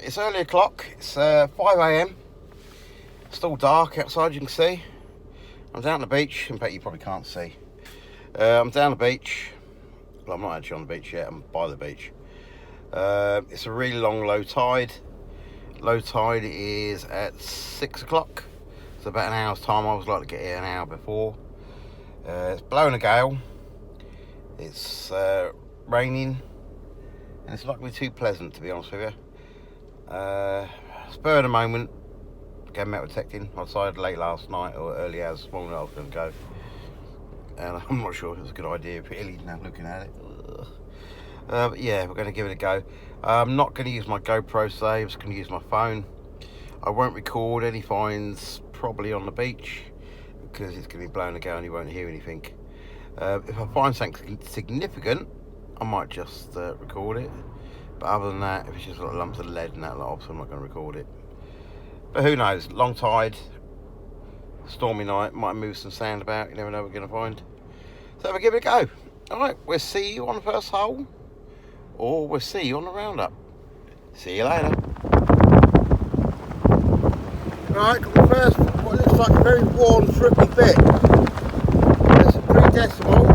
it's early o'clock. It's 5 AM. Still dark outside, you can see. I'm down the beach. In fact, you probably can't see. I'm down the beach. Well, I'm not actually on the beach yet. I'm by the beach. It's a really long low tide. Low tide is at 6 o'clock. So about an hour's time. I always like to get here an hour before. It's blowing a gale. It's raining. And it's not going to be too pleasant, to be honest with you. Spur of the moment. Going metal detecting. I decided late last night or early hours this morning I was going to go. And I'm not sure if it's a good idea, really, now looking at it. But yeah, we're going to give it a go. I'm not going to use my GoPro today. I'm just going to use my phone. I won't record any finds probably on the beach because it's going to be blowing a gale and you won't hear anything. If I find something significant, I might just record it. But other than that, if it's just like lumps of lead and that lot, obviously I'm not going to record it. But who knows? Long tide, stormy night, might move some sand about. You never know what we're going to find. So we'll give it a go. Alright, we'll see you on the first hole, or we'll see you on the roundup. See you later. Right, got the first, what looks like a very worn, tricky bit. It's 3 decimal,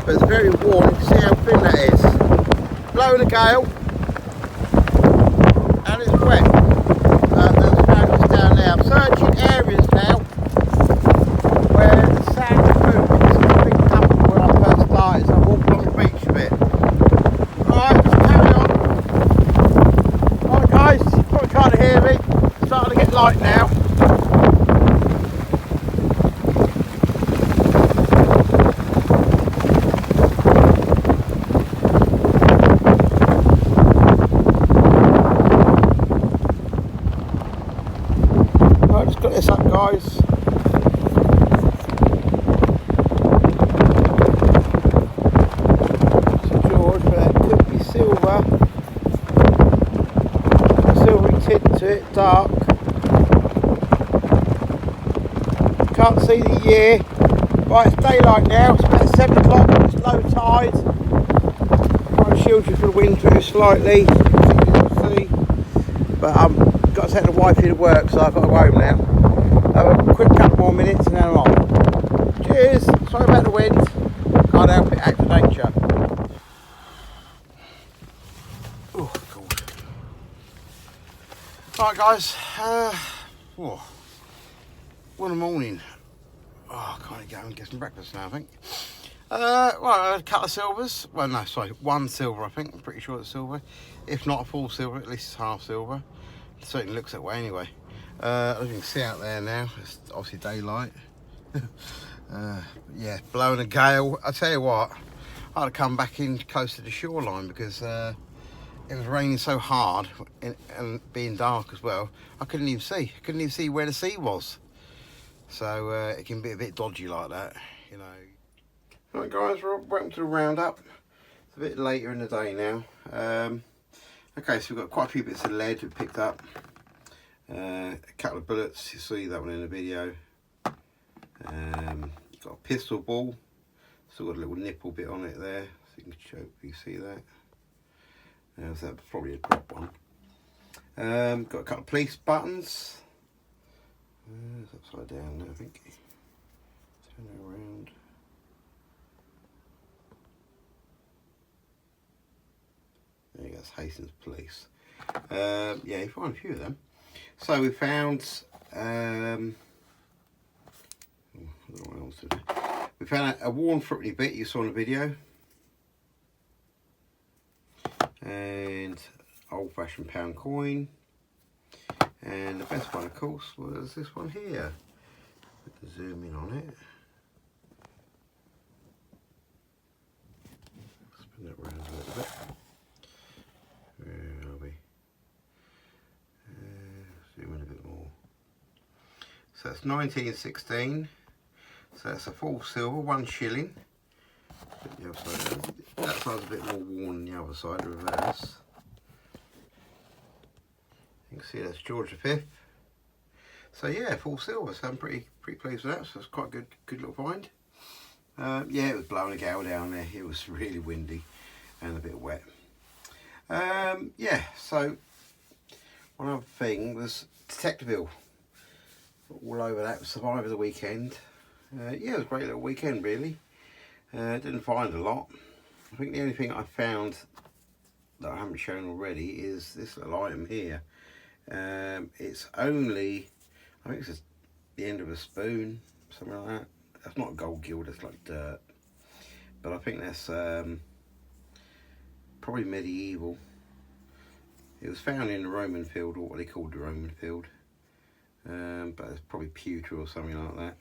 but it's very worn. You can see how thin that is. Blowing a gale, and it's wet. There's mountains down there. I'm searching areas now where the sand is moving. It's a big dump where I first started, so I walked on the beach a bit. Alright, let's carry on. Alright guys, you probably can't hear me. It's starting to get light now. Let's got this up, guys. St George, but that could be silver. A silvery tint to it, dark. Can't see the year. Right, it's daylight now. It's about 7 o'clock. It's low tide. Trying to shield you from the wind very slightly. See, but got to take the wife to work, so I've got to go home now. Have a quick couple more minutes and then I'm off. Cheers. Sorry about the wind. Can't help it. Act of nature. Oh, God. Right, guys. What a morning. Oh, I can't go and get some breakfast now, I think. Well, I had a couple of silvers. Well, no, sorry, 1 silver, I think. I'm pretty sure it's silver. If not a full silver, at least it's half silver. It certainly looks that way anyway. As you can see out there now, it's obviously daylight. Yeah, blowing a gale. I tell you what, I had to come back in close to the shoreline because it was raining so hard and being dark as well. I couldn't even see. I couldn't even see where the sea was. So it can be a bit dodgy like that, you know. Right, guys, we're welcome to the roundup. It's a bit later in the day now. Okay, so we've got quite a few bits of lead we picked up. A couple of bullets, you see that one in the video. Got a pistol ball, still got a little nipple bit on it there, so you can show, you see that. So that's probably a drop one. Got a couple of police buttons. It's upside down there, I think. Turn it around. There you go, it's Hastings Police. Yeah, you find a few of them. So we found, we found a worn fruity bit you saw in the video, and old-fashioned pound coin, and the best one, of course, was this one here. Zoom in on it. Spin it around a little bit. Where are we? Zoom in a bit more. So that's 1916. So that's a full silver, 1 shilling. The other side, that side's a bit more worn than the other side, the reverse. You can see that's George V. So yeah, full silver. So I'm pretty pleased with that. So it's quite a good little find. Yeah, it was blowing a gale down there. It was really windy and a bit wet. Yeah, so one other thing was Detectiveville. All over that. Survivor the weekend. Yeah, it was a great little weekend really. Didn't find a lot. I think the only thing I found that I haven't shown already is this little item here. It's only, I think it's just the end of a spoon, something like that. That's not gold gill, that's like dirt. But I think that's probably medieval. It was found in the Roman field, or what they called the Roman field. But it's probably pewter or something like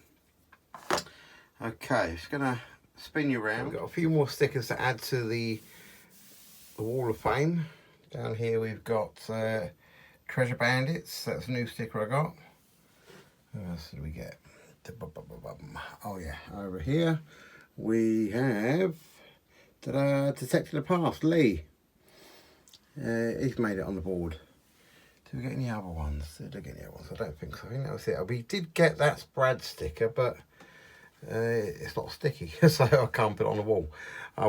that. Okay, just gonna spin you around. We've got a few more stickers to add to the Wall of Fame. Down here we've got Treasure Bandits. That's a new sticker I got. What else did we get? Oh yeah, over here we have Detective the Past, Lee. He's made it on the board. Did we get any other ones? Did I get any other ones? I don't think so. I think that was it. We did get that Brad sticker, but it's not sticky, so I can't put it on the wall.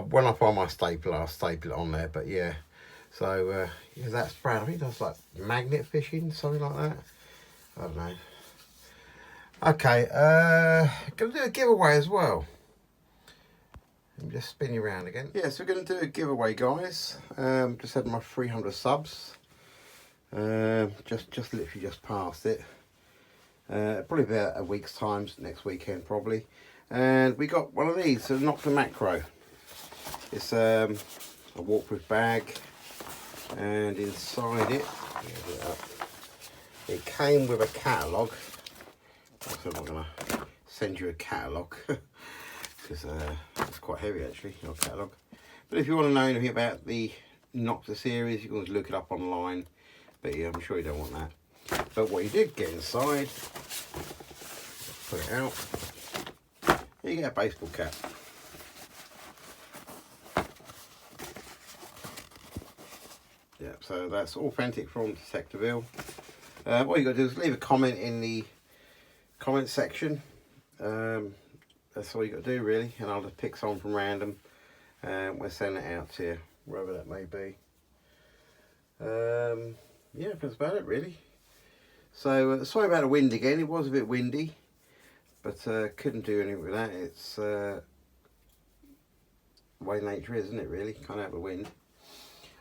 When I find my stapler, I'll staple it on there. But yeah, so yeah, that's Brad. I think that's like magnet fishing, something like that. I don't know. Okay, gonna do a giveaway as well. Let me just spin you around again. Yeah, so we're gonna do a giveaway, guys. Just had my 300 subs. Just literally just passed it. Probably about a week's time, next weekend probably. And we got one of these, a Nocta Macro. It's a waterproof bag, and inside it, it came with a catalogue. So I'm not gonna send you a catalogue because it's quite heavy actually, your catalogue. But if you want to know anything about the Nocta series, you can always look it up online. But yeah, I'm sure you don't want that. But what you did get inside, put it out, you get a baseball cap. Yeah, so that's authentic from Detectiveville. What you got to do is leave a comment in the comment section. That's all you got to do really, and I'll just pick someone from random and we'll send it out to you, wherever that may be. Yeah, that's about it really. So sorry about the wind again. It was a bit windy, but couldn't do anything with that. It's the way nature is, isn't it really? Can't have the wind.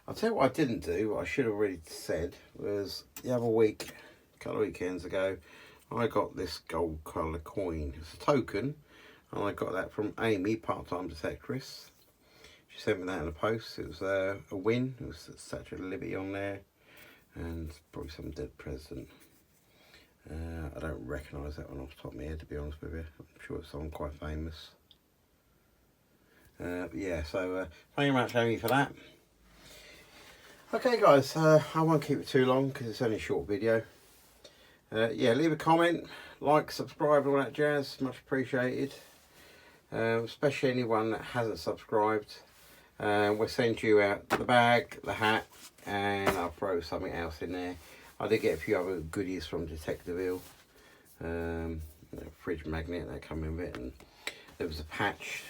I'll tell you what I didn't do, what I should have already said, was the other week, a couple of weekends ago, I got this gold colour coin. It's a token, and I got that from Amy, part-time detectress. She sent me that in the post. It was a win. It was a Statue of Liberty on there, and probably some dead president. I don't recognise that one off the top of my head, to be honest with you. I'm sure it's someone quite famous. Yeah, so thank you very much, Amy, for that. Okay, guys, I won't keep it too long because it's only a short video. Yeah, leave a comment, like, subscribe, all that jazz. Much appreciated. Especially anyone that hasn't subscribed. We'll send you out the bag, the hat, and I'll throw something else in there. I did get a few other goodies from Detectiveville. Fridge magnet that come in with it, and there was a patch,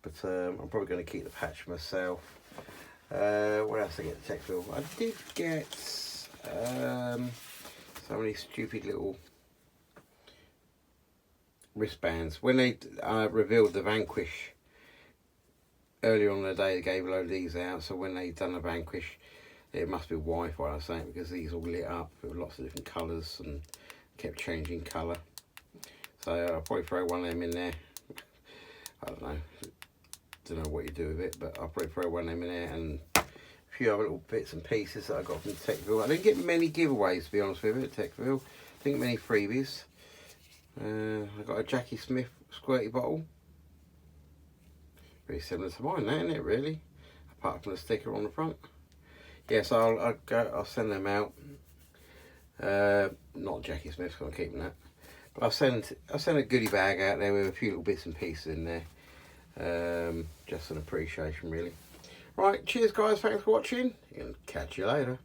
but I'm probably going to keep the patch myself. What else did I get at Detectiveville? I did get so many stupid little wristbands. When they revealed the Vanquish earlier on in the day, they gave a load of these out. So when they done the Vanquish, it must be Wi-Fi or something, because these all lit up with lots of different colours and kept changing colour. So I'll probably throw one of them in there. I don't know what you do with it, but I'll probably throw one of them in there, and a few other little bits and pieces that I got from Detectiveville. I didn't get many giveaways, to be honest with you, at Detectiveville. I didn't get many freebies. I got a Jackie Smith squirty bottle. Very similar to mine, isn't it, really? Apart from the sticker on the front. Yeah, so I'll send them out. Not Jackie Smith's, I'm keeping that. But I'll send a goodie bag out there with a few little bits and pieces in there. Just an appreciation, really. Right, cheers guys, thanks for watching, and catch you later.